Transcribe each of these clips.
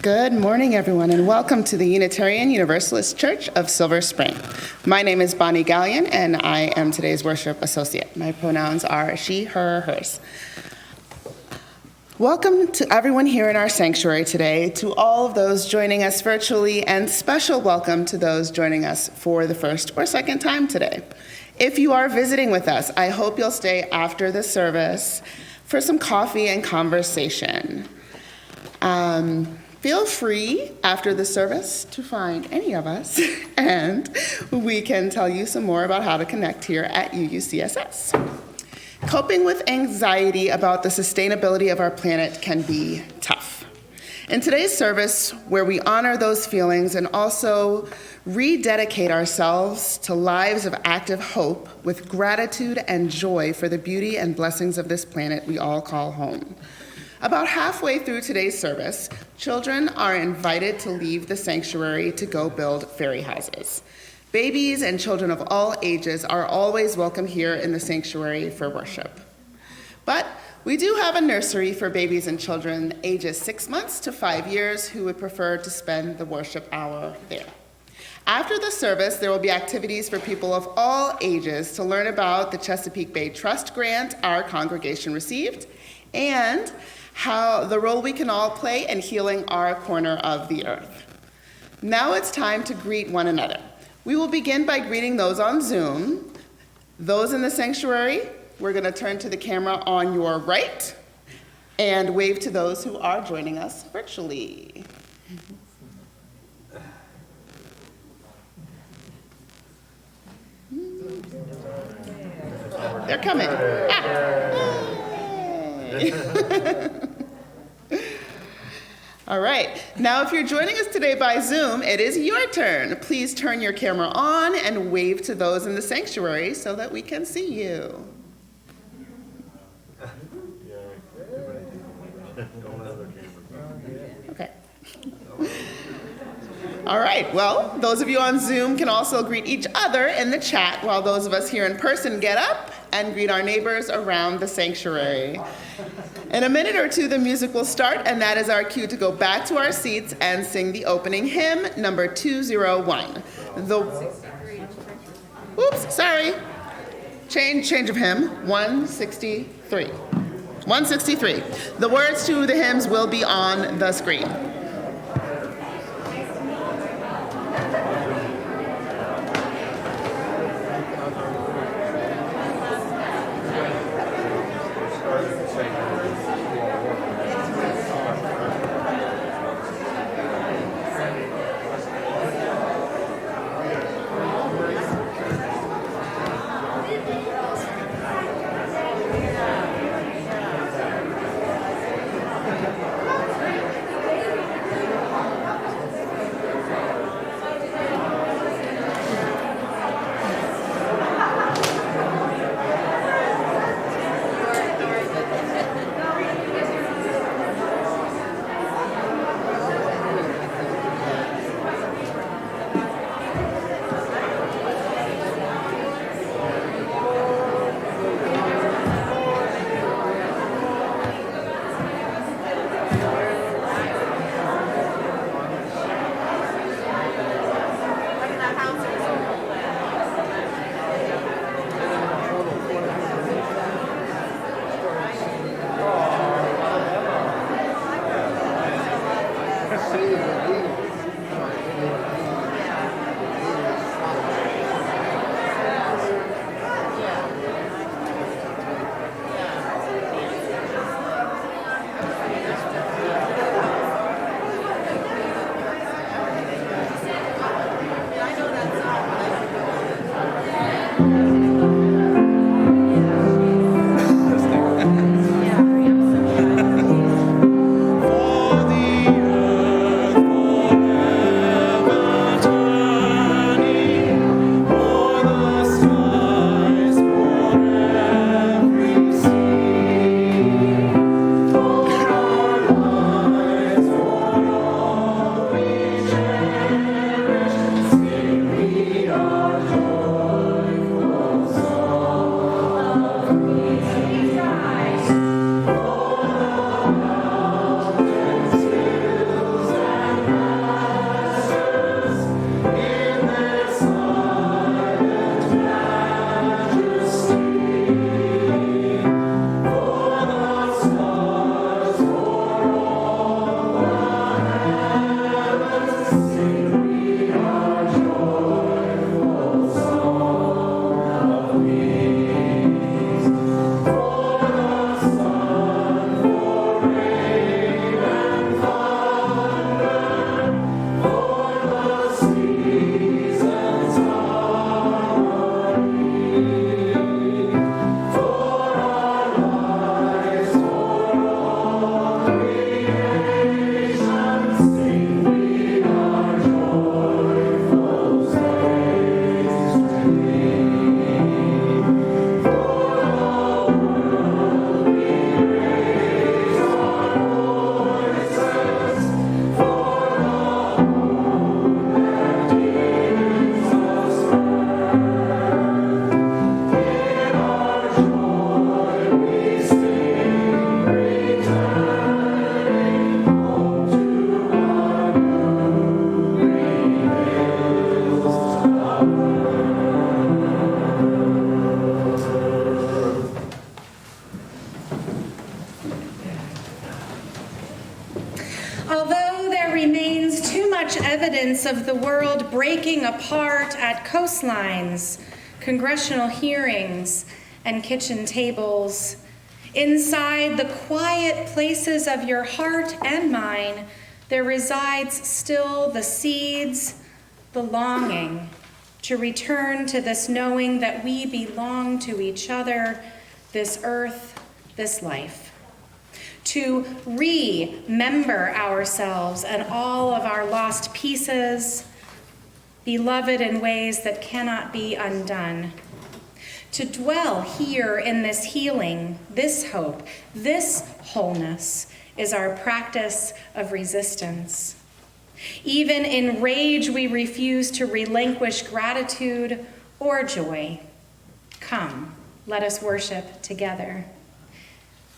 Good morning, everyone, and welcome to the Unitarian Universalist Church of Silver Spring. My name is Bonnie Gallion, and I am today's worship associate. My pronouns are she, her, hers. Welcome to everyone here in our sanctuary today, to all of those joining us virtually, and special welcome to those joining us for the first or second time today. If you are visiting with us, I hope you'll stay after the service for some coffee and conversation. Feel free after the service to find any of us, and we can tell you some more about how to connect here at UUCSS. Coping with anxiety about the sustainability of our planet can be tough. In today's service, where we honor those feelings and also rededicate ourselves to lives of active hope with gratitude and joy for the beauty and blessings of this planet we all call home. About halfway through today's service, children are invited to leave the sanctuary to go build fairy houses. Babies and children of all ages are always welcome here in the sanctuary for worship. But we do have a nursery for babies and children ages 6 months to 5 years who would prefer to spend the worship hour there. After the service, there will be activities for people of all ages to learn about the Chesapeake Bay Trust grant our congregation received, and how the role we can all play in healing our corner of the earth. Now it's time to greet one another. We will begin by greeting those on Zoom. Those in the sanctuary, we're going to turn to the camera on your right and wave to those who are joining us virtually. They're coming. All right, now if you're joining us today by Zoom, it is your turn. Please turn your camera on and wave to those in the sanctuary so that we can see you. Okay. All right, well, those of you on Zoom can also greet each other in the chat while those of us here in person get up and greet our neighbors around the sanctuary. In a minute or two, the music will start, and that is our cue to go back to our seats and sing the opening hymn, number 201. Oops, sorry. Change of hymn, 163. 163. The words to the hymns will be on the screen. evidence of the world breaking apart at coastlines, congressional hearings, and kitchen tables. Inside the quiet places of your heart and mine, there resides still the seeds, the longing to return to this knowing that we belong to each other, this earth, this life. To remember ourselves and all of our lost pieces, beloved in ways that cannot be undone. To dwell here in this healing, this hope, this wholeness is our practice of resistance. Even in rage, we refuse to relinquish gratitude or joy. Come, let us worship together.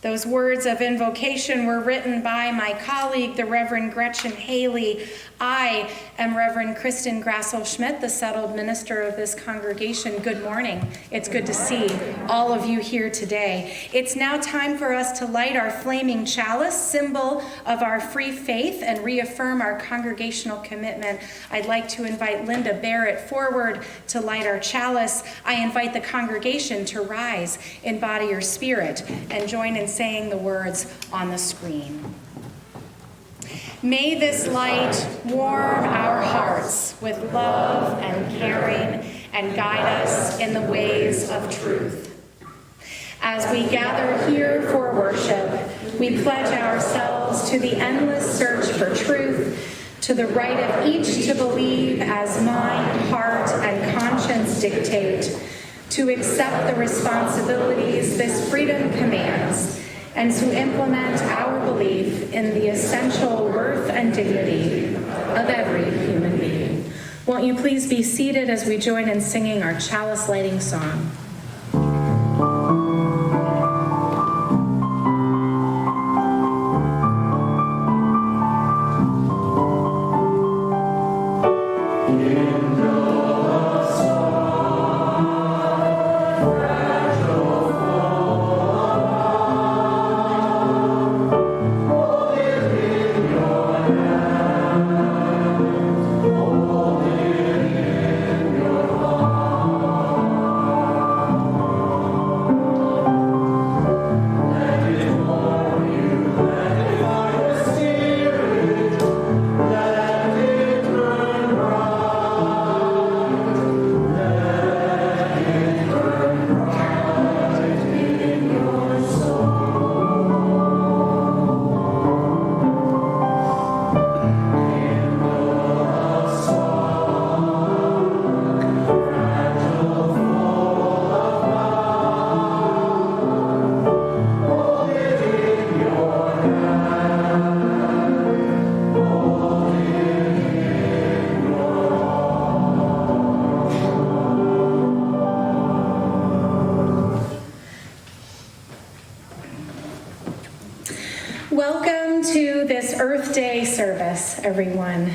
Those words of invocation were written by my colleague, the Reverend Gretchen Haley. I am Reverend Kristin Grassel Schmidt, the settled minister of this congregation. Good morning. It's good to see all of you here today. It's now time for us to light our flaming chalice, symbol of our free faith, and reaffirm our congregational commitment. I'd like to invite Linda Barrett forward to light our chalice. I invite the congregation to rise in body or spirit and join in saying the words on the screen. May this light warm our hearts with love and caring and guide us in the ways of truth. As we gather here for worship, we pledge ourselves to the endless search for truth, to the right of each to believe as mind, heart, and conscience dictate, to accept the responsibilities this freedom commands, and to implement our belief in the essential worth and dignity of every human being. Won't you please be seated as we join in singing our chalice lighting song. Welcome to this Earth Day service, everyone.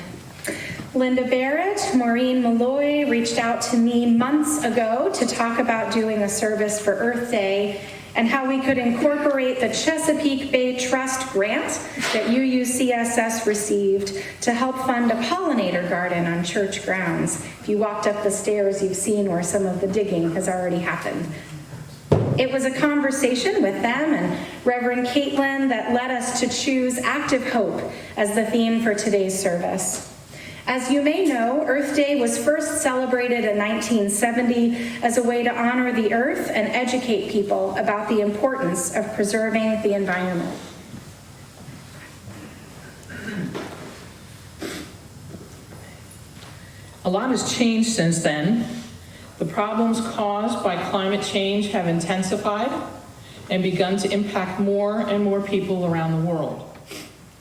Linda Barrett, Maureen Malloy reached out to me months ago to talk about doing a service for Earth Day and how we could incorporate the Chesapeake Bay Trust grant that UUCSS received to help fund a pollinator garden on church grounds. If you walked up the stairs, you've seen where some of the digging has already happened. It was a conversation with them and Reverend Caitlin that led us to choose Active Hope as the theme for today's service. As you may know, Earth Day was first celebrated in 1970 as a way to honor the earth and educate people about the importance of preserving the environment. A lot has changed since then. The problems caused by climate change have intensified and begun to impact more and more people around the world.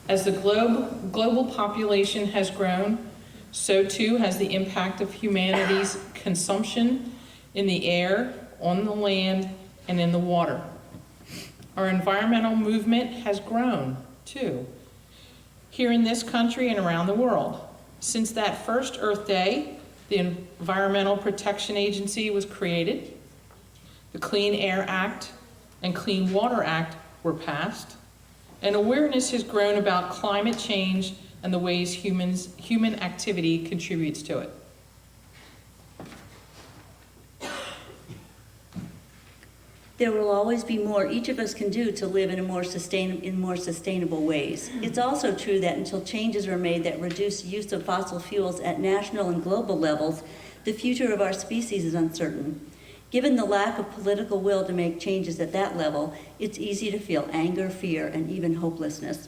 As the global population has grown, so too has the impact of humanity's consumption in the air, on the land, and in the water. Our environmental movement has grown, too, here in this country and around the world. Since that first Earth Day, the Environmental Protection Agency was created, the Clean Air Act and Clean Water Act were passed, and awareness has grown about climate change and the ways human activity contributes to it. There will always be more each of us can do to live in more sustainable ways. It's also true that until changes are made that reduce use of fossil fuels at national and global levels, the future of our species is uncertain. Given the lack of political will to make changes at that level, it's easy to feel anger, fear, and even hopelessness.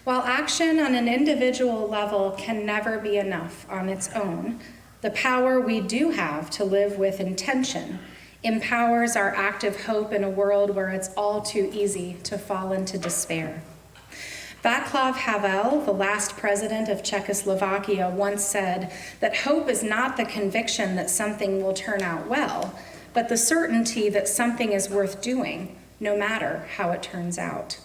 While action on an individual level can never be enough on its own, the power we do have to live with intention empowers our active hope in a world where it's all too easy to fall into despair. Václav Havel, the last president of Czechoslovakia, once said that hope is not the conviction that something will turn out well, but the certainty that something is worth doing, no matter how it turns out.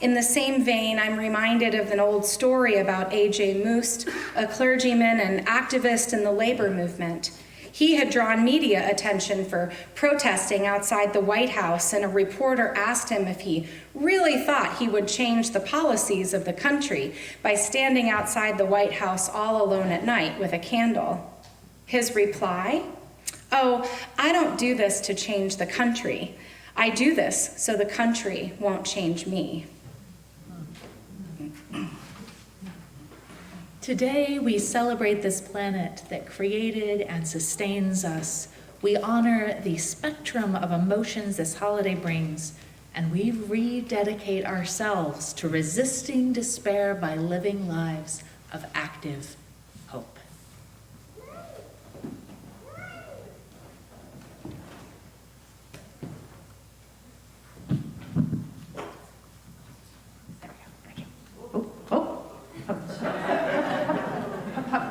In the same vein, I'm reminded of an old story about A.J. Moost, a clergyman and activist in the labor movement. He had drawn media attention for protesting outside the White House, and a reporter asked him if he really thought he would change the policies of the country by standing outside the White House all alone at night with a candle. His reply, "Oh, I don't do this to change the country. I do this so the country won't change me." Today, we celebrate this planet that created and sustains us. We honor the spectrum of emotions this holiday brings, and we rededicate ourselves to resisting despair by living lives of active hope.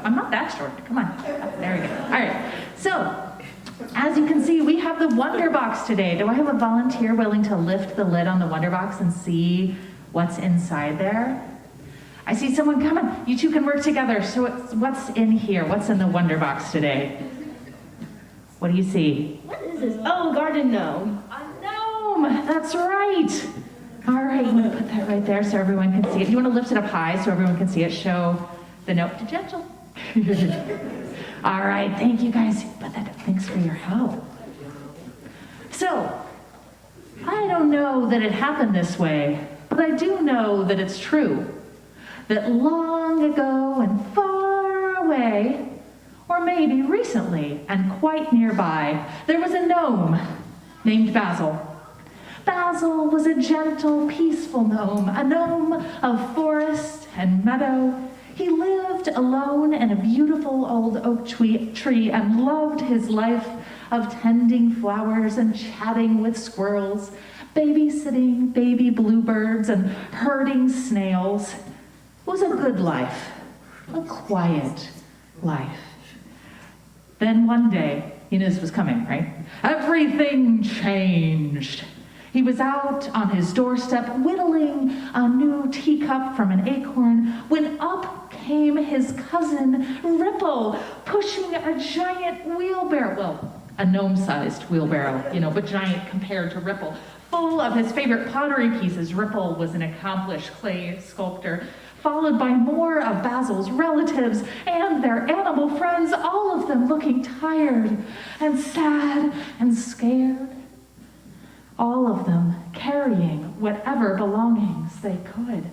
I'm not that short. Come on. There we go. All right. So, as you can see, we have the Wonder Box today. Do I have a volunteer willing to lift the lid on the Wonder Box and see what's inside there? I see someone coming. You two can work together. So, what's in here? What's in the Wonder Box today? What do you see? What is this? Oh, garden gnome. A gnome. That's right. All right. I'm going to put that right there so everyone can see it. You want to lift it up high so everyone can see it? Show the note to gentle. All right, thank you guys. But thanks for your help. So, I don't know that it happened this way, but I do know that it's true. That long ago and far away, or maybe recently and quite nearby, there was a gnome named Basil. Basil was a gentle, peaceful gnome, a gnome of forest and meadow. He lived alone in a beautiful old oak tree and loved his life of tending flowers and chatting with squirrels, babysitting baby bluebirds and herding snails. It was a good life, a quiet life. Then one day, you knew this was coming, right? Everything changed. He was out on his doorstep whittling a new teacup from an acorn when up came his cousin Ripple, pushing a giant wheelbarrow, well, a gnome-sized wheelbarrow, but giant compared to Ripple, full of his favorite pottery pieces. Ripple was an accomplished clay sculptor, followed by more of Basil's relatives and their animal friends, all of them looking tired and sad and scared. All of them carrying whatever belongings they could.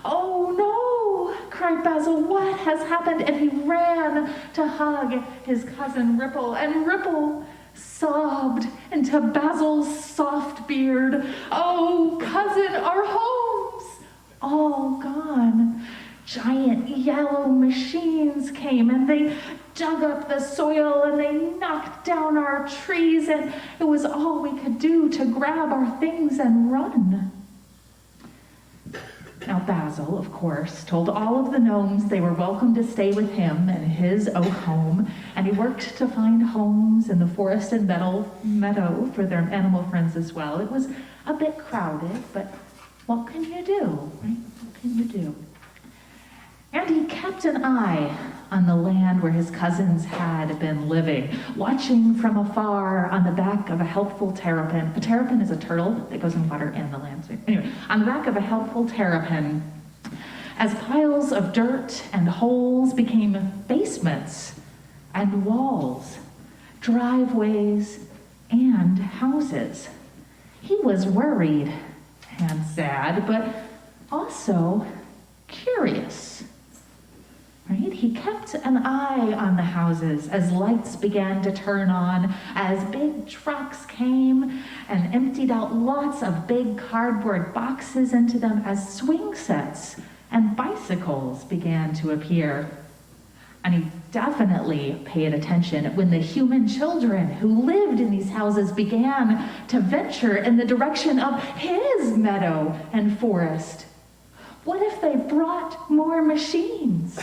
"Oh no!" cried Basil. "What has happened?" And he ran to hug his cousin Ripple, and Ripple sobbed into Basil's soft beard. "Oh, cousin, our home's all gone." Giant yellow machines came and they dug up the soil and they knocked down our trees, and it was all we could do to grab our things and run. Now Basil, of course, told all of the gnomes they were welcome to stay with him in his oak home, and he worked to find homes in the forest and meadow for their animal friends as well. It was a bit crowded, but what can you do, right? What can you do? And he kept an eye on the land where his cousins had been living, watching from afar on the back of a helpful terrapin. A terrapin is a turtle that goes in water and the land. So anyway, on the back of a helpful terrapin, as piles of dirt and holes became basements and walls, driveways and houses. He was worried and sad, but also curious. Right? He kept an eye on the houses as lights began to turn on, as big trucks came and emptied out lots of big cardboard boxes into them, as swing sets and bicycles began to appear. And he definitely paid attention when the human children who lived in these houses began to venture in the direction of his meadow and forest What if they brought more machines?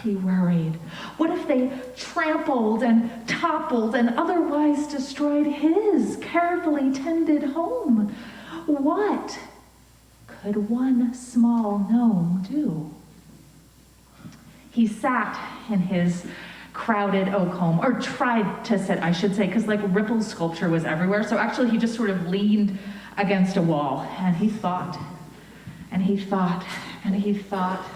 He worried. What if they trampled and toppled and otherwise destroyed his carefully tended home? What could one small gnome do? He sat in his crowded oak home, or tried to sit, I should say, because like Ripple's sculpture was everywhere. So actually he just sort of leaned against a wall, and he thought, and he thought, and he thought.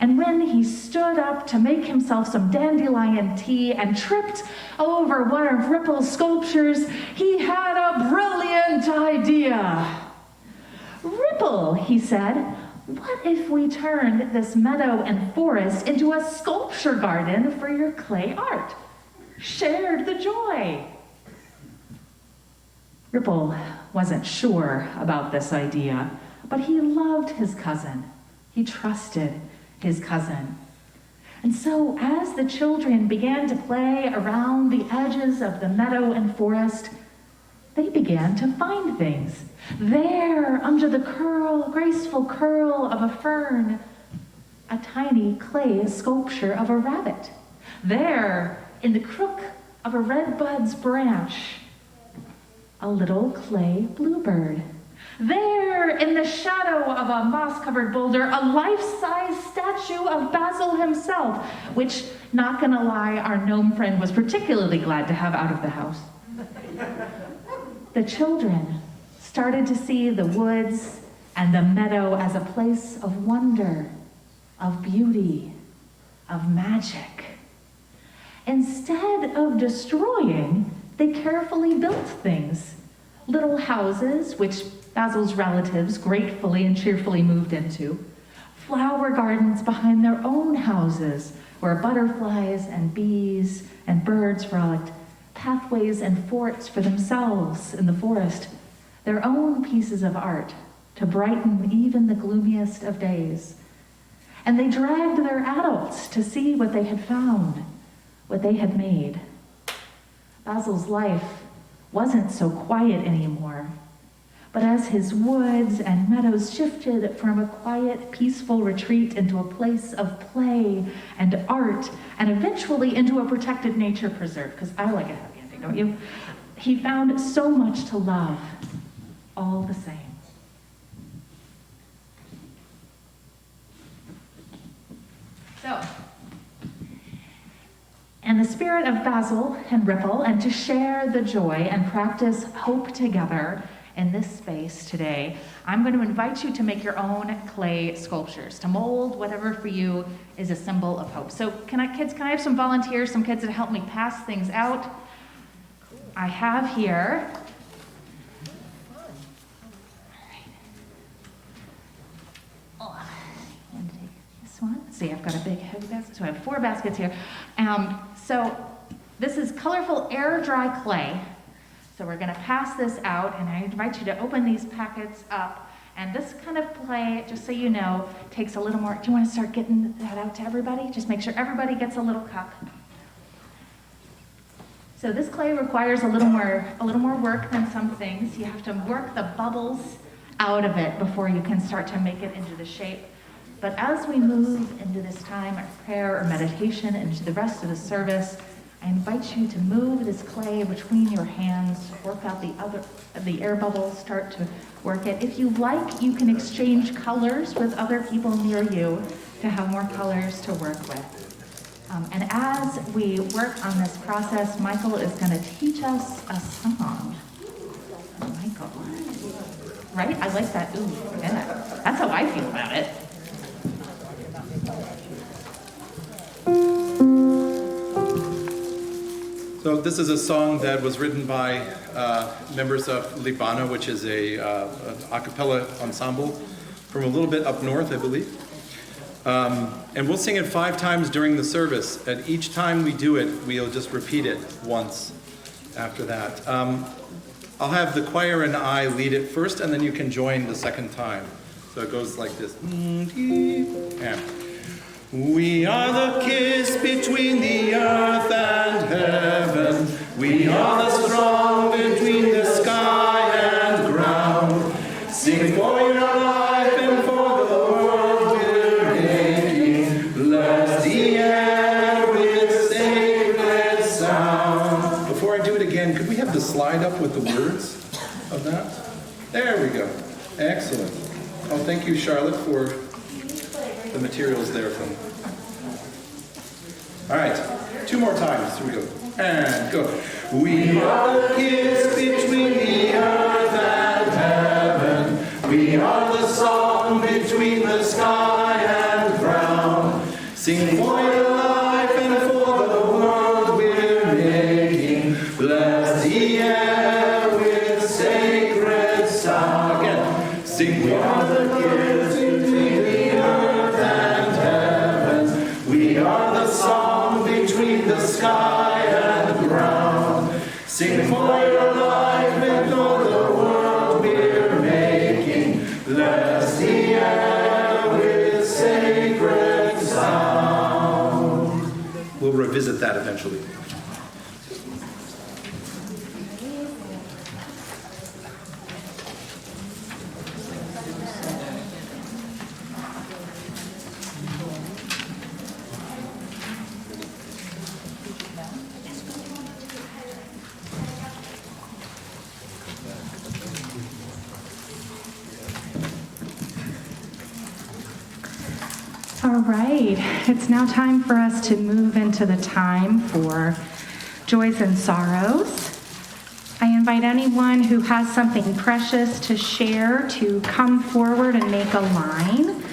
And when he stood up to make himself some dandelion tea and tripped over one of Ripple's sculptures, he had a brilliant idea. Ripple, he said, what if we turned this meadow and forest into a sculpture garden for your clay art? Shared the joy. Ripple wasn't sure about this idea, but he loved his cousin. He trusted his cousin. And so as the children began to play around the edges of the meadow and forest, they began to find things. There, under the graceful curl of a fern, a tiny clay sculpture of a rabbit. There, in the crook of a redbud's branch, a little clay bluebird. There, in the shadow of a moss-covered boulder, a life-size statue of Basil himself, which, not gonna lie, our gnome friend was particularly glad to have out of the house. The children started to see the woods and the meadow as a place of wonder, of beauty, of magic. Instead of destroying, they carefully built things. Little houses, which Basil's relatives gratefully and cheerfully moved into. Flower gardens behind their own houses, where butterflies and bees and birds frolicked. Pathways and forts for themselves in the forest. Their own pieces of art to brighten even the gloomiest of days. And they dragged their adults to see what they had found, what they had made. Basil's life wasn't so quiet anymore. But as his woods and meadows shifted from a quiet, peaceful retreat into a place of play and art, and eventually into a protected nature preserve, because I like a happy ending, don't you? He found so much to love, all the same. So, in the spirit of Basil and Ripple, and to share the joy and practice hope together in this space today, I'm going to invite you to make your own clay sculptures, to mold whatever for you is a symbol of hope. So can I have some volunteers, some kids that help me pass things out? I have here. Let's see, I've got a big heavy basket, so I have 4 baskets here. So this is colorful air dry clay. So we're gonna pass this out, and I invite you to open these packets up. And this kind of clay, just so you know, takes a little more. Do you wanna start getting that out to everybody? Just make sure everybody gets a little cup. So this clay requires a little more work than some things. You have to work the bubbles out of it before you can start to make it into the shape. But as we move into this time of prayer or meditation, into the rest of the service, I invite you to move this clay between your hands, work out the air bubbles, start to work it. If you like, you can exchange colors with other people near you to have more colors to work with. And as we work on this process, Michael is going to teach us a song. Michael. Right? I like that. Ooh, yeah. That's how I feel about it. So this is a song that was written by members of Libana, which is an a cappella ensemble from a little bit up north, I believe. And we'll sing it 5 times during the service. And each time we do it, we'll just repeat it once after that. I'll have the choir and I lead it first, and then you can join the second time. So it goes like this. Yeah. We are the kiss between the earth and heaven. We are the strong between the sky and ground. Sing for your life and for the have the slide up with the words of that? There we go. Excellent. Oh, thank you, Charlotte, for the materials there from. All right, 2 more times. Here we go. And go. We are the kiss between the earth and heaven. We are the song between the sky and ground. Sing for your life and for the world we're making. Bless the air with sacred sound. Again. Sing, we are the kiss between the earth and heaven. We are the song between the sky and ground. Sing for your life and for the world we're making. Bless the air with sacred sound. We'll revisit that eventually. All right, it's now time for us to move into the time for joys and sorrows. I invite anyone who has something precious to share to come forward and make a line.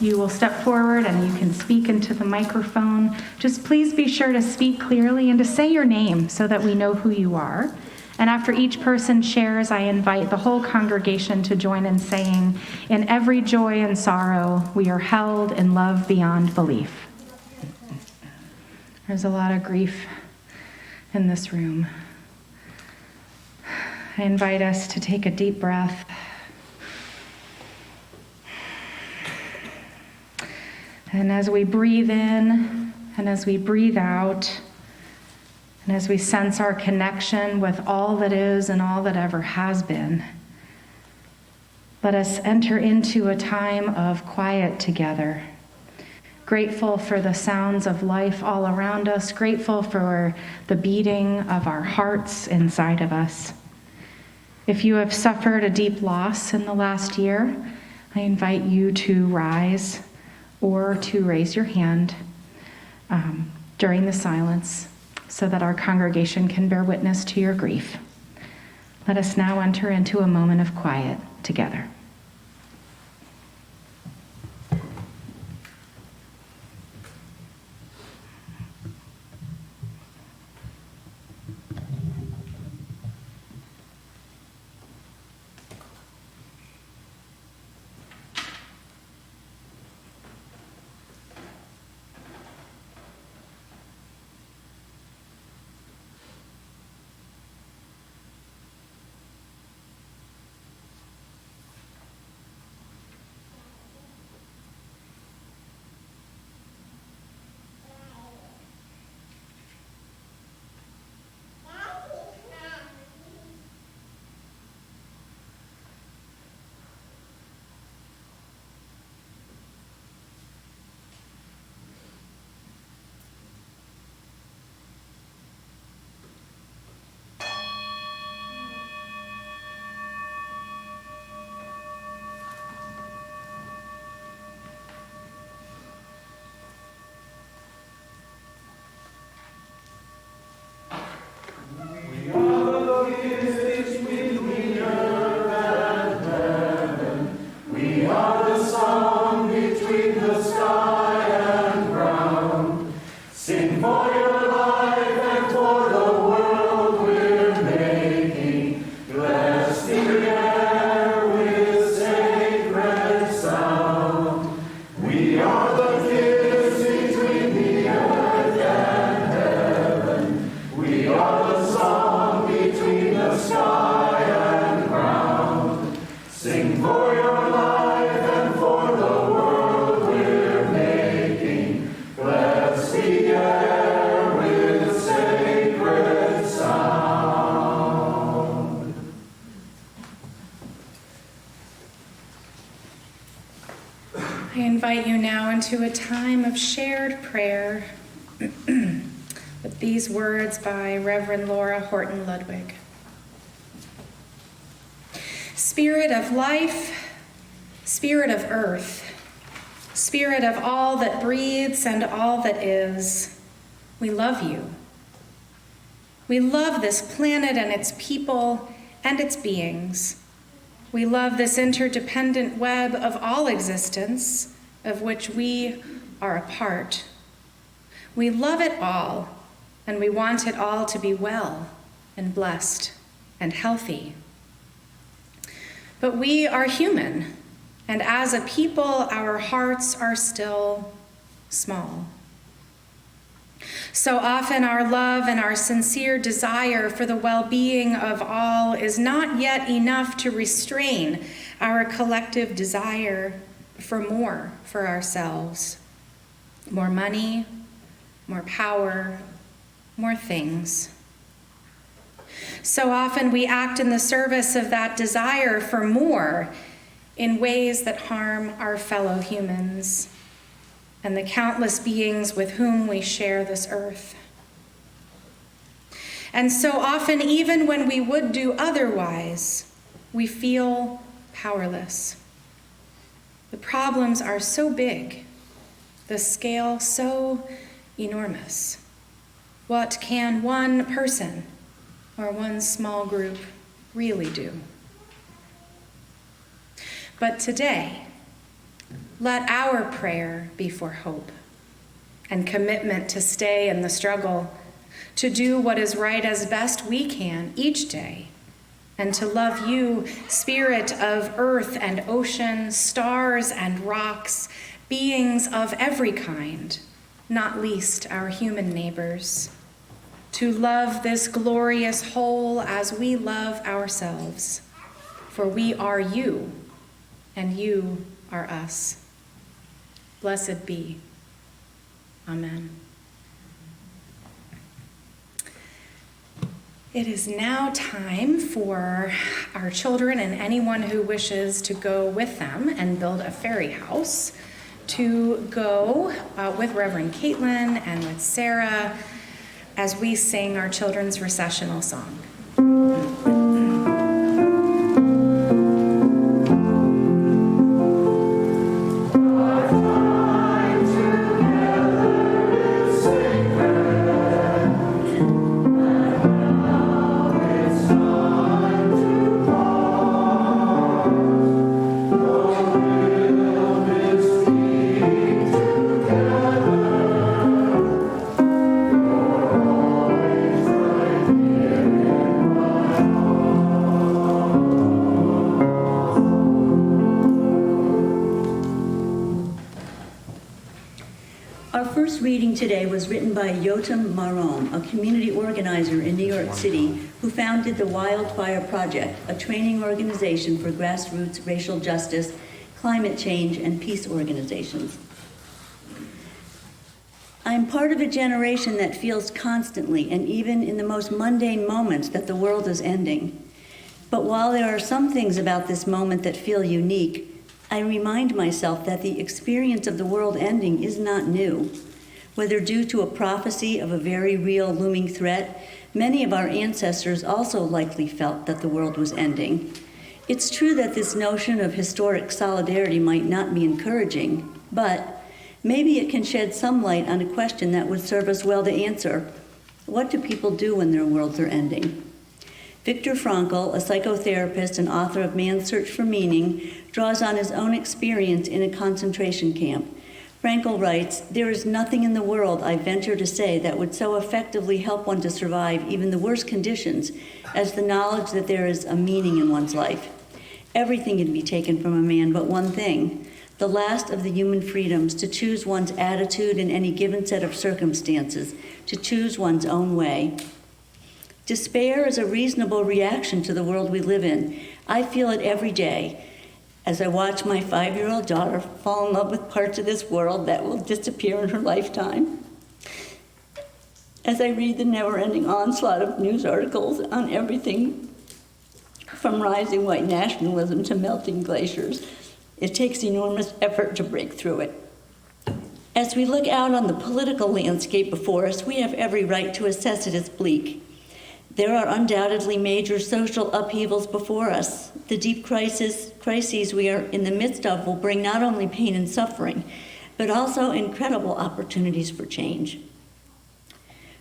You will step forward and you can speak into the microphone. Just please be sure to speak clearly and to say your name so that we know who you are. And after each person shares, I invite the whole congregation to join in saying, "In every joy and sorrow, we are held in love beyond belief." There's a lot of grief in this room. I invite us to take a deep breath. And as we breathe in and as we breathe out, and as we sense our connection with all that is and all that ever has been, let us enter into a time of quiet together. Grateful for the sounds of life all around us, grateful for the beating of our hearts inside of us. If you have suffered a deep loss in the last year, I invite you to rise or to raise your hand during the silence so that our congregation can bear witness to your grief. Let us now enter into a moment of quiet together. I invite you now into a time of shared prayer with These words by Reverend Laura Horton Ludwig. Spirit of life, Spirit of earth, Spirit of all that breathes and all that is, we love you. We love this planet and its people and its beings. We love this interdependent web of all existence, of which we are a part. We love it all, and we want it all to be well and blessed and healthy. But we are human, and as a people, our hearts are still small. So often our love and our sincere desire for the well-being of all is not yet enough to restrain our collective desire for more for ourselves. More money, more power, more things. So often we act in the service of that desire for more in ways that harm our fellow humans and the countless beings with whom we share this earth. And so often, even when we would do otherwise, we feel powerless. The problems are so big, the scale so enormous. What can one person or one small group really do? But today, let our prayer be for hope and commitment to stay in the struggle, to do what is right as best we can each day, and to love you, Spirit of earth and ocean, stars and rocks, beings of every kind, not least our human neighbors. To love this glorious whole as we love ourselves, for we are you, and you are us. Blessed be. Amen. It is now time for our children and anyone who wishes to go with them and build a fairy house to go with Reverend Caitlin and with Sarah as we sing our children's recessional song. Today was written by Yotam Marom, a community organizer in New York City who founded the Wildfire Project, a training organization for grassroots racial justice, climate change, and peace organizations. I'm part of a generation that feels constantly, and even in the most mundane moments, that the world is ending. But while there are some things about this moment that feel unique, I remind myself that the experience of the world ending is not new. Whether due to a prophecy of a very real looming threat, many of our ancestors also likely felt that the world was ending. It's true that this notion of historic solidarity might not be encouraging, but maybe it can shed some light on a question that would serve us well to answer. What do people do when their worlds are ending? Viktor Frankl, a psychotherapist and author of Man's Search for Meaning, draws on his own experience in a concentration camp. Frankl writes, "There is nothing in the world, I venture to say, that would so effectively help one to survive even the worst conditions as the knowledge that there is a meaning in one's life. Everything can be taken from a man but one thing, the last of the human freedoms, to choose one's attitude in any given set of circumstances, to choose one's own way." Despair is a reasonable reaction to the world we live in. I feel it every day as I watch my 5-year-old daughter fall in love with parts of this world that will disappear in her lifetime. As I read the never-ending onslaught of news articles on everything from rising white nationalism to melting glaciers, it takes enormous effort to break through it. As we look out on the political landscape before us, we have every right to assess it as bleak. There are undoubtedly major social upheavals before us. The deep crises we are in the midst of will bring not only pain and suffering, but also incredible opportunities for change.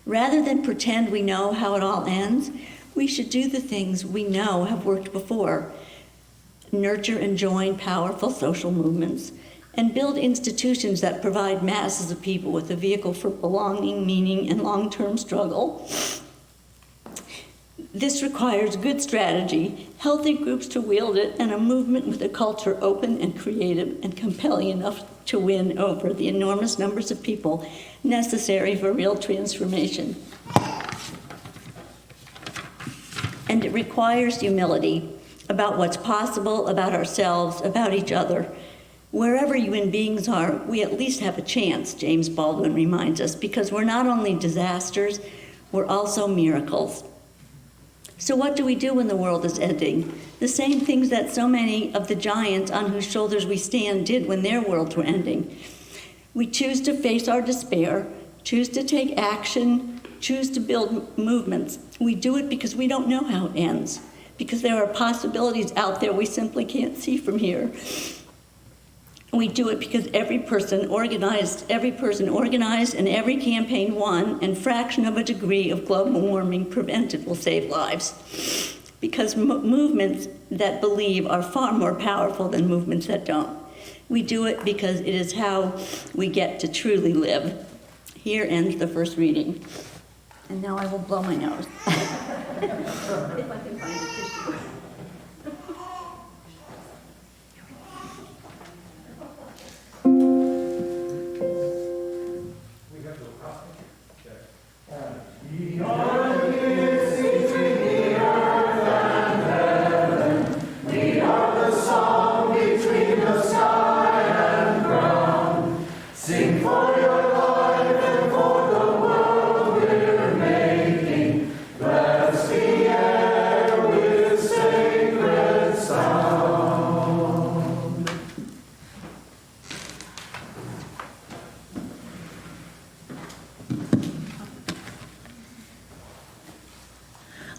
Rather than pretend we know how it all ends, we should do the things we know have worked before. Nurture and join powerful social movements, and build institutions that provide masses of people with a vehicle for belonging, meaning, and long-term struggle. This requires good strategy, healthy groups to wield it, and a movement with a culture open and creative and compelling enough to win over the enormous numbers of people necessary for real transformation. And it requires humility about what's possible, about ourselves, about each other. Wherever human beings are, we at least have a chance, James Baldwin reminds us, because we're not only disasters, we're also miracles. So what do we do when the world is ending? The same things that so many of the giants on whose shoulders we stand did when their worlds were ending. We choose to face our despair, choose to take action, choose to build movements. We do it because we don't know how it ends, because there are possibilities out there we simply can't see from here. We do it because every person organized, and every campaign won, and fraction of a degree of global warming prevented will save lives. Because movements that believe are far more powerful than movements that don't. We do it because it is how we get to truly live. Here ends the first reading. And now I will blow my nose. If I can find a tissue.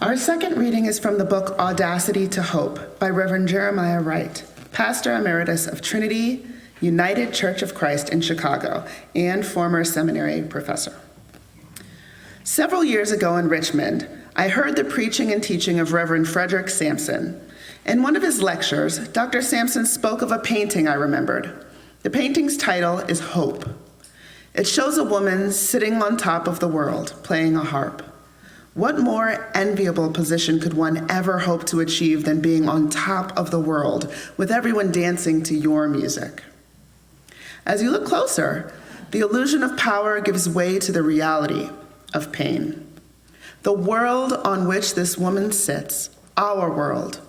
Our second reading is from the book Audacity to Hope by Reverend Jeremiah Wright, Pastor Emeritus of Trinity United Church of Christ in Chicago and former seminary professor. Several years ago in Richmond, I heard the preaching and teaching of Reverend Frederick Sampson. In one of his lectures, Dr. Sampson spoke of a painting I remembered. The painting's title is Hope. It shows a woman sitting on top of the world, playing a harp. What more enviable position could one ever hope to achieve than being on top of the world with everyone dancing to your music? As you look closer, the illusion of power gives way to the reality of pain. The world on which this woman sits, our world,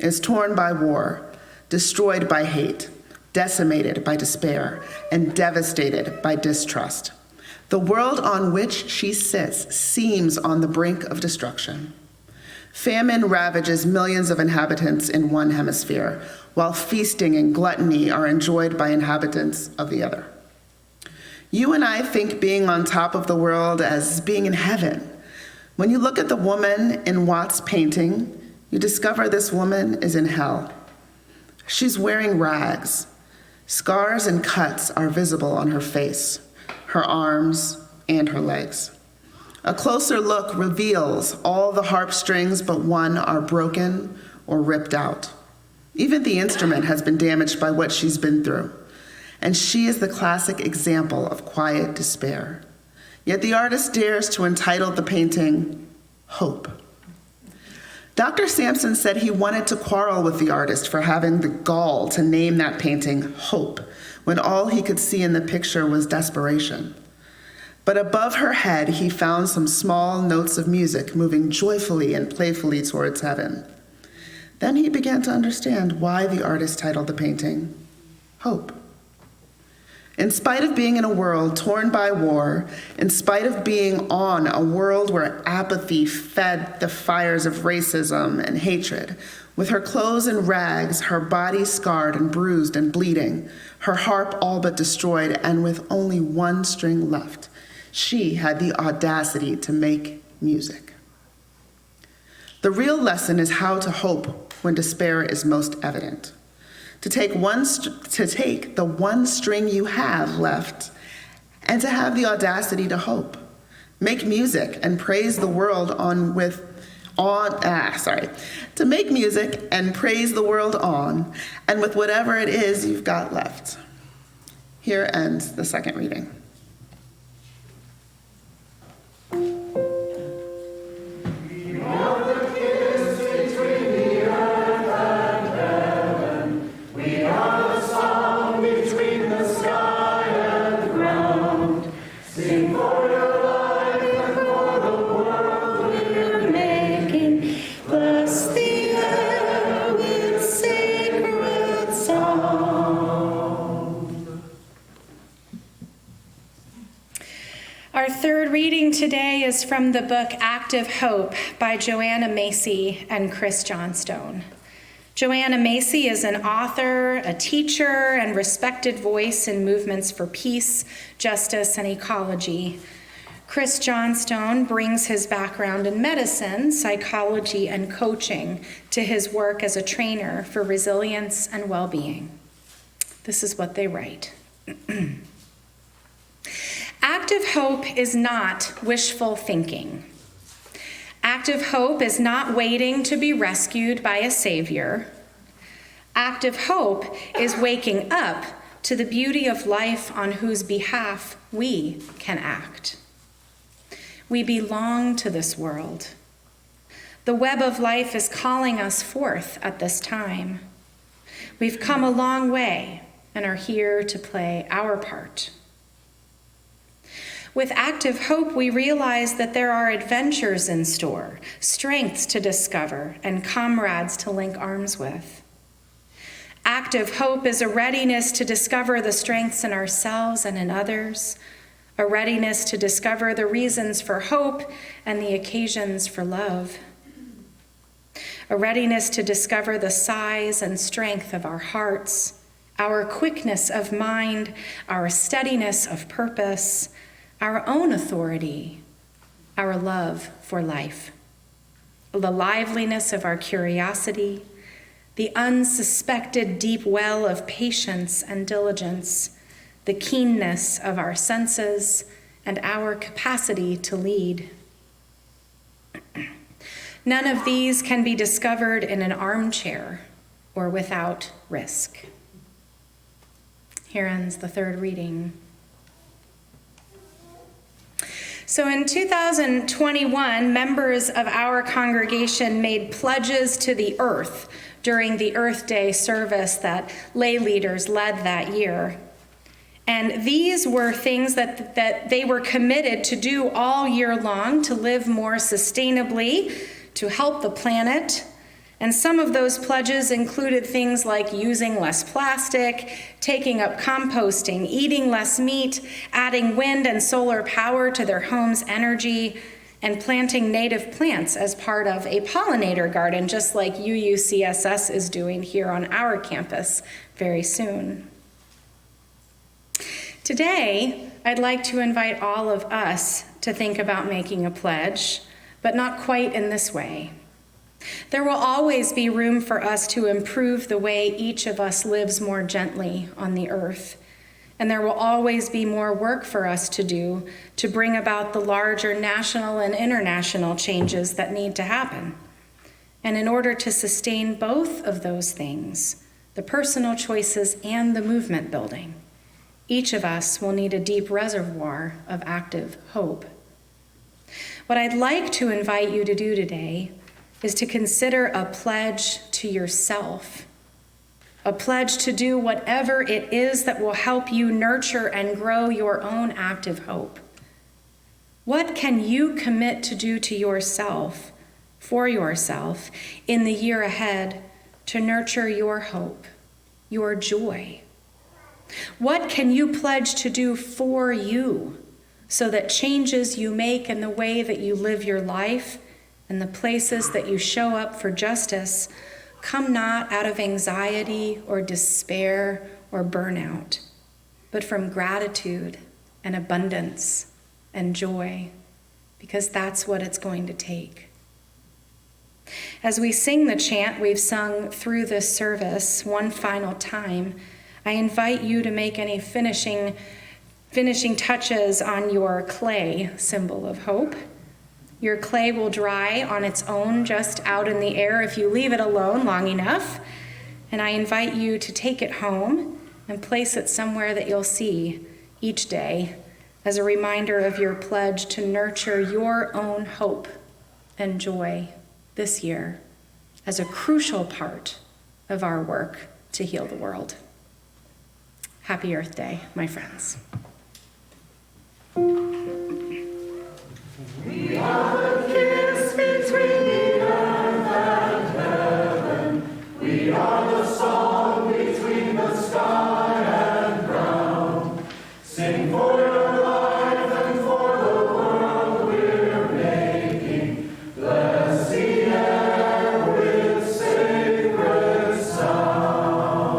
is torn by war, destroyed by hate, decimated by despair, and devastated by distrust. The world on which she sits seems on the brink of destruction. Famine ravages millions of inhabitants in one hemisphere, while feasting and gluttony are enjoyed by inhabitants of the other. You and I think being on top of the world as being in heaven. When you look at the woman in Watts' painting, you discover this woman is in hell. She's wearing rags. Scars and cuts are visible on her face, her arms, and her legs. A closer look reveals all the harp strings but one are broken or ripped out. Even the instrument has been damaged by what she's been through. And she is the classic example of quiet despair. Yet the artist dares to entitle the painting, Hope. Dr. Sampson said he wanted to quarrel with the artist for having the gall to name that painting Hope, when all he could see in the picture was desperation. But above her head, he found some small notes of music moving joyfully and playfully towards heaven. Then he began to understand why the artist titled the painting Hope. In spite of being in a world torn by war, in spite of being on a world where apathy fed the fires of racism and hatred, with her clothes in rags, her body scarred and bruised and bleeding, her harp all but destroyed, and with only one string left, she had the audacity to make music. The real lesson is how to hope when despair is most evident. To take the one string you have left and to have the audacity to hope. Make music and praise the world to make music and praise the world on, and with whatever it is you've got left. Here ends the second reading. Our third reading today is from the book Active Hope by Joanna Macy and Chris Johnstone. Joanna Macy is an author, a teacher, and respected voice in movements for peace, justice, and ecology. Chris Johnstone brings his background in medicine, psychology, and coaching to his work as a trainer for resilience and well-being. This is what they write. Active hope is not wishful thinking. Active hope is not waiting to be rescued by a savior. Active hope is waking up to the beauty of life on whose behalf we can act. We belong to this world. The web of life is calling us forth at this time. We've come a long way and are here to play our part. With active hope, we realize that there are adventures in store, strengths to discover, and comrades to link arms with. Active hope is a readiness to discover the strengths in ourselves and in others, a readiness to discover the reasons for hope and the occasions for love, a readiness to discover the size and strength of our hearts, our quickness of mind, our steadiness of purpose, our own authority, our love for life, the liveliness of our curiosity, the unsuspected deep well of patience and diligence, the keenness of our senses, and our capacity to lead. None of these can be discovered in an armchair or without risk. Here ends the third reading. So in 2021, members of our congregation made pledges to the earth during the Earth Day service that lay leaders led that year. And these were things that they were committed to do all year long, to live more sustainably, to help the planet. And some of those pledges included things like using less plastic, taking up composting, eating less meat, adding wind and solar power to their home's energy, and planting native plants as part of a pollinator garden, just like UUCSS is doing here on our campus very soon. Today, I'd like to invite all of us to think about making a pledge, but not quite in this way. There will always be room for us to improve the way each of us lives more gently on the earth. And there will always be more work for us to do to bring about the larger national and international changes that need to happen. And in order to sustain both of those things, the personal choices and the movement building, each of us will need a deep reservoir of active hope. What I'd like to invite you to do today is to consider a pledge to yourself, a pledge to do whatever it is that will help you nurture and grow your own active hope. What can you commit to do to yourself, for yourself, in the year ahead to nurture your hope, your joy, What can you pledge to do for you so that changes you make in the way that you live your life and the places that you show up for justice come not out of anxiety or despair or burnout, but from gratitude and abundance and joy, because that's what it's going to take. As we sing the chant we've sung through this service one final time, I invite you to make any finishing touches on your clay symbol of hope. Your clay will dry on its own just out in the air if you leave it alone long enough. And I invite you to take it home and place it somewhere that you'll see each day as a reminder of your pledge to nurture your own hope and joy this year as a crucial part of our work to heal the world. Happy Earth Day, my friends. We are the kiss between the earth and heaven. We are the song between the sky and ground. Sing for your life and for the world we're making. Bless the air with sacred sound.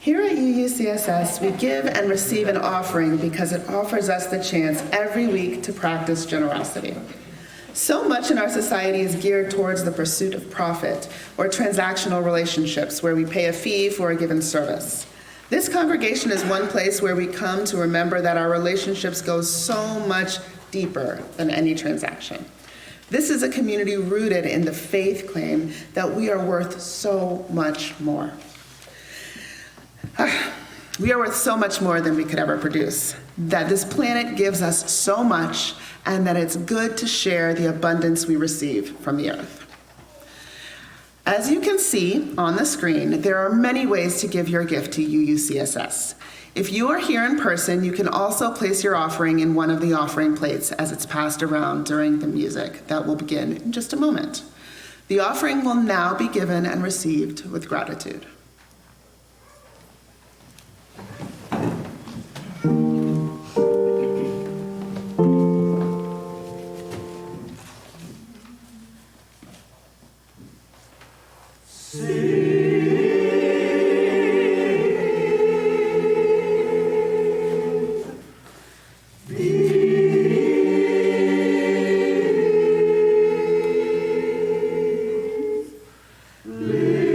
Here at UUCSS, we give and receive an offering because it offers us the chance every week to practice generosity. So much in our society is geared towards the pursuit of profit or transactional relationships where we pay a fee for a given service. This congregation is one place where we come to remember that our relationships go so much deeper than any transaction. This is a community rooted in the faith claim that we are worth so much more. We are worth so much more than we could ever produce, that this planet gives us so much, and that it's good to share the abundance we receive from the earth. As you can see on the screen, there are many ways to give your gift to UUCSS. If you are here in person, you can also place your offering in one of the offering plates as it's passed around during the music that will begin in just a moment. The offering will now be given and received with gratitude. Live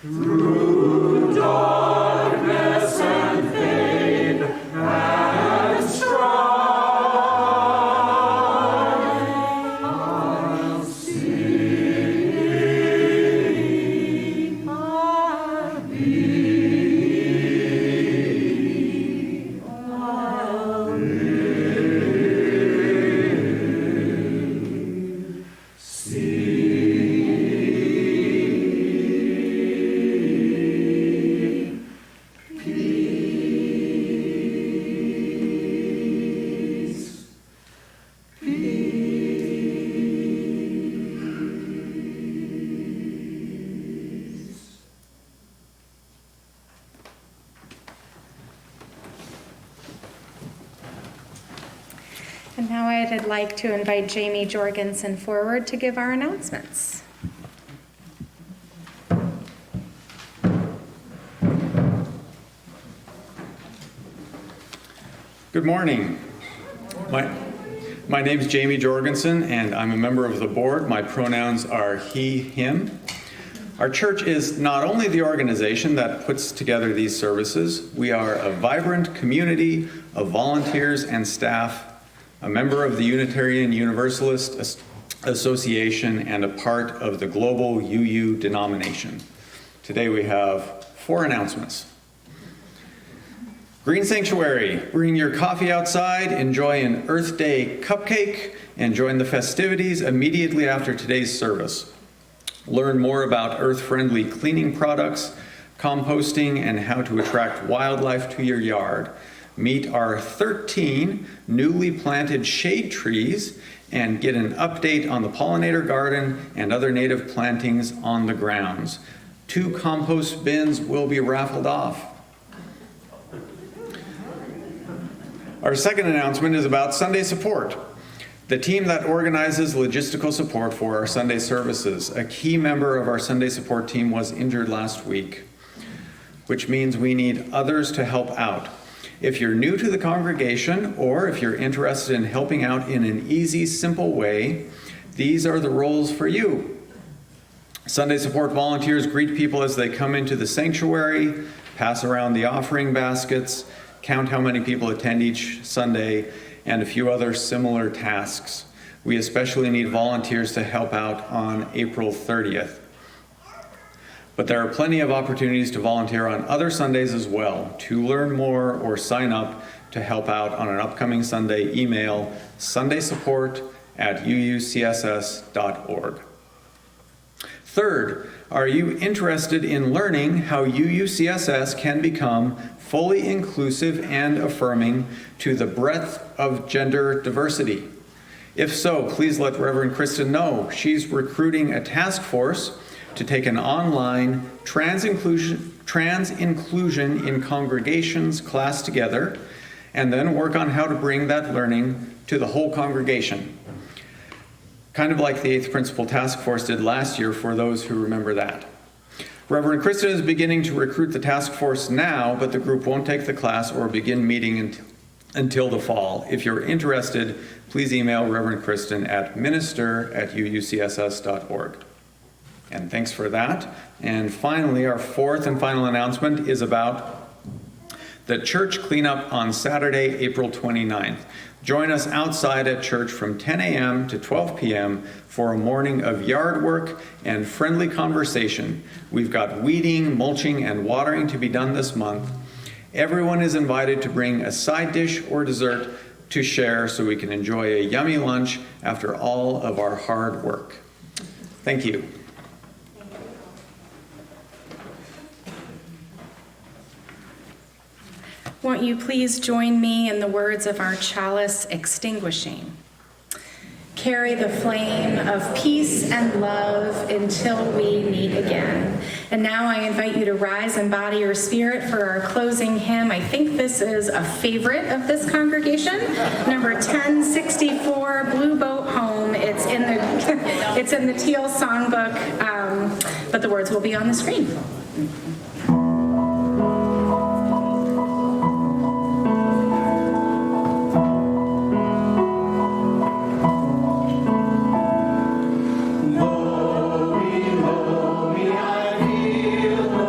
Through darkness and pain and strife, I'll sing of thee. I'll And now I'd like to invite Jamie Jorgensen forward to give our announcements. Good morning. My name is Jamie Jorgensen, and I'm a member of the board. My pronouns are he, him. Our church is not only the organization that puts together these services, we are a vibrant community of volunteers and staff, a member of the Unitarian Universalist Association, and a part of the global UU denomination. Today we have 4 announcements. Green Sanctuary, bring your coffee outside, enjoy an Earth Day cupcake, and join the festivities immediately after today's service. Learn more about earth-friendly cleaning products, composting, and how to attract wildlife to your yard. Meet our 13 newly planted shade trees and get an update on the pollinator garden and other native plantings on the grounds. 2 compost bins will be raffled off. Our second announcement is about Sunday support. The team that organizes logistical support for our Sunday services. A key member of our Sunday support team was injured last week, which means we need others to help out. If you're new to the congregation, or if you're interested in helping out in an easy, simple way, these are the roles for you. Sunday support volunteers greet people as they come into the sanctuary, pass around the offering baskets, count how many people attend each Sunday, and a few other similar tasks. We especially need volunteers to help out on April 30th. But there are plenty of opportunities to volunteer on other Sundays as well. To learn more or sign up to help out on an upcoming Sunday, email sundaysupport@uucss.org. Third, are you interested in learning how UUCSS can become fully inclusive and affirming to the breadth of gender diversity? If so, please let Reverend Kristin know. She's recruiting a task force to take an online trans inclusion in congregations class together, and then work on how to bring that learning to the whole congregation. Kind of like the 8th Principal Task Force did last year, for those who remember that. Reverend Kristin is beginning to recruit the task force now, but the group won't take the class or begin meeting until the fall. If you're interested, please email Reverend Kristin at minister@uucss.org. And thanks for that. And finally, our 4th and final announcement is about the church cleanup on Saturday, April 29th. Join us outside at church from 10 a.m. to 12 p.m. for a morning of yard work and friendly conversation. We've got weeding, mulching, and watering to be done this month. Everyone is invited to bring a side dish or dessert to share so we can enjoy a yummy lunch after all of our hard work. Thank you. Won't you please join me in the words of our chalice extinguishing? Carry the flame of peace and love until we meet again. And now I invite you to rise in body or spirit for our closing hymn. I think this is a favorite of this congregation, number 1064, Blue Boat Home. It's in the Teal Songbook, but the words will be on the screen. Low me, I feel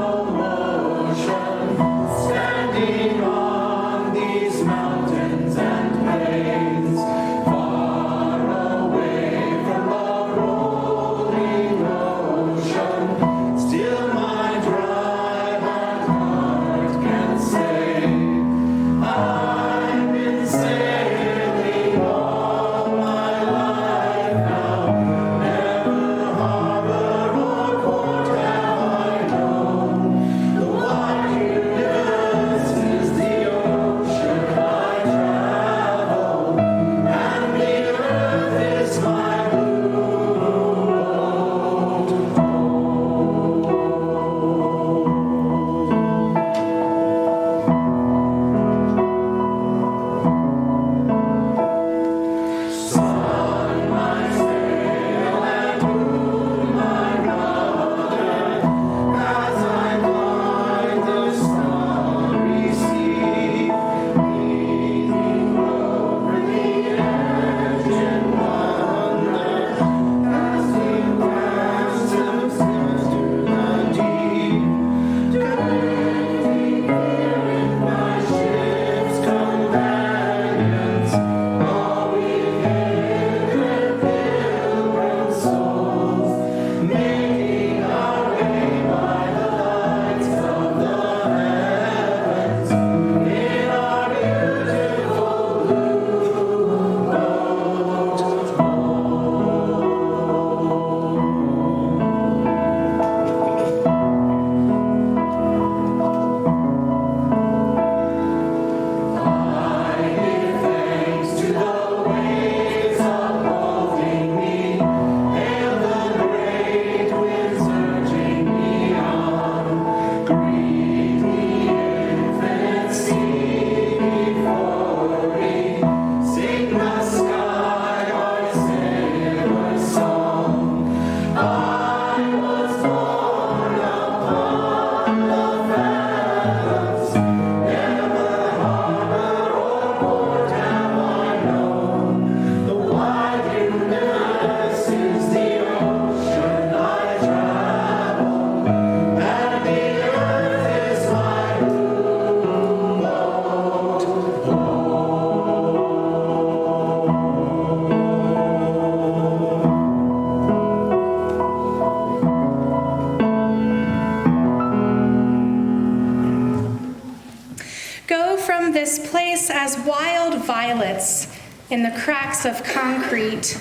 this place as wild violets in the cracks of concrete.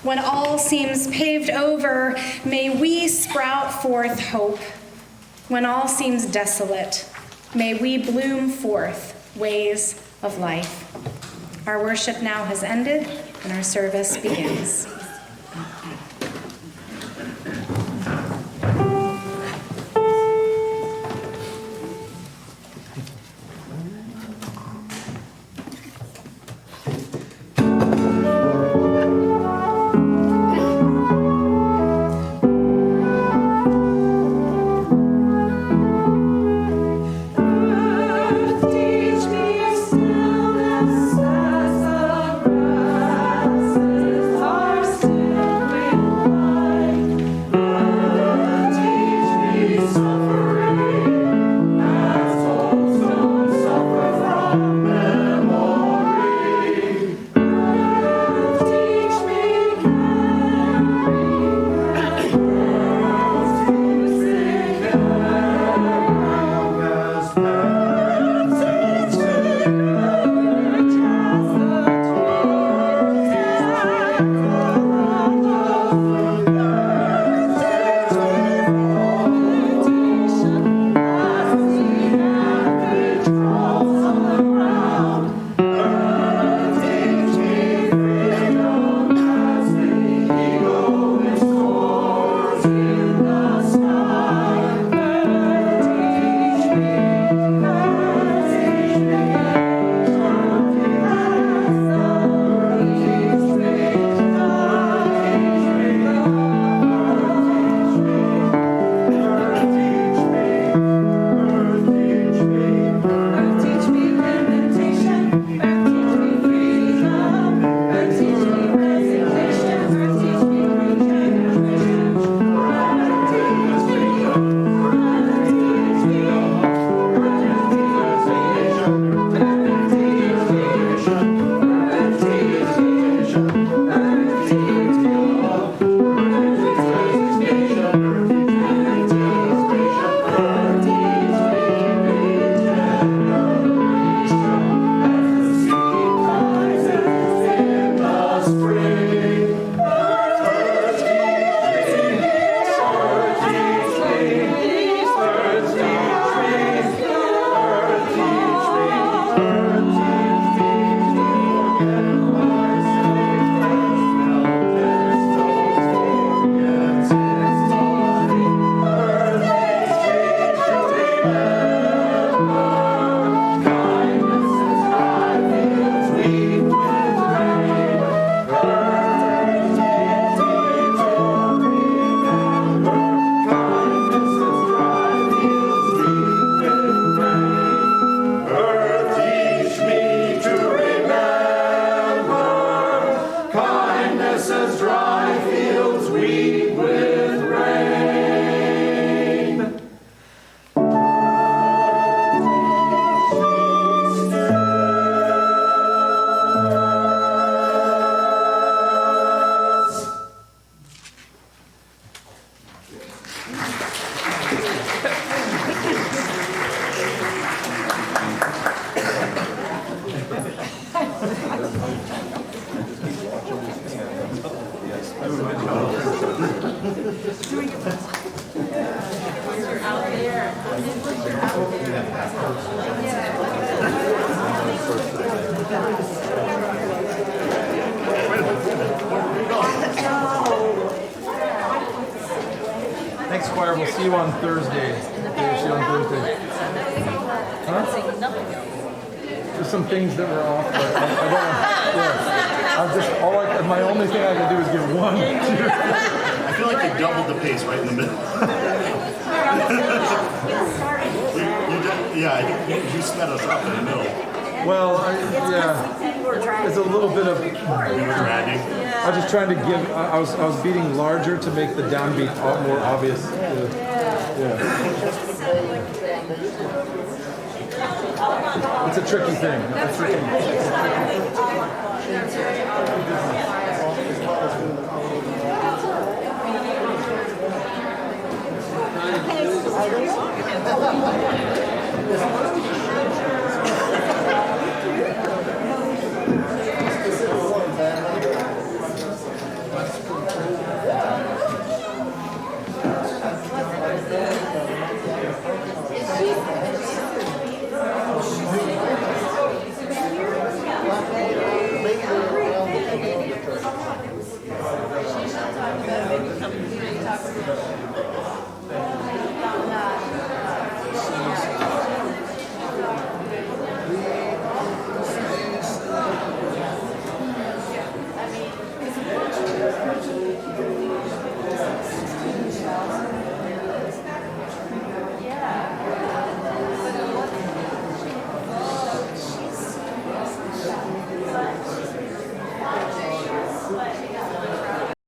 When all seems paved over, may we sprout forth hope. When all seems desolate, may we bloom forth ways of life. Our worship now has ended, and our service begins. Thanks, choir. We'll see you on Thursday. Okay, see you on Thursday. Huh? There's some things that were off, but I don't. My only thing I can do is give one. I feel like you doubled the pace right in the middle. I think you sped us up in the middle. Well, it's a little bit of. You were dragging. I was just trying to give. I was beating larger to make the downbeat more obvious. It's a tricky thing. It's tricky.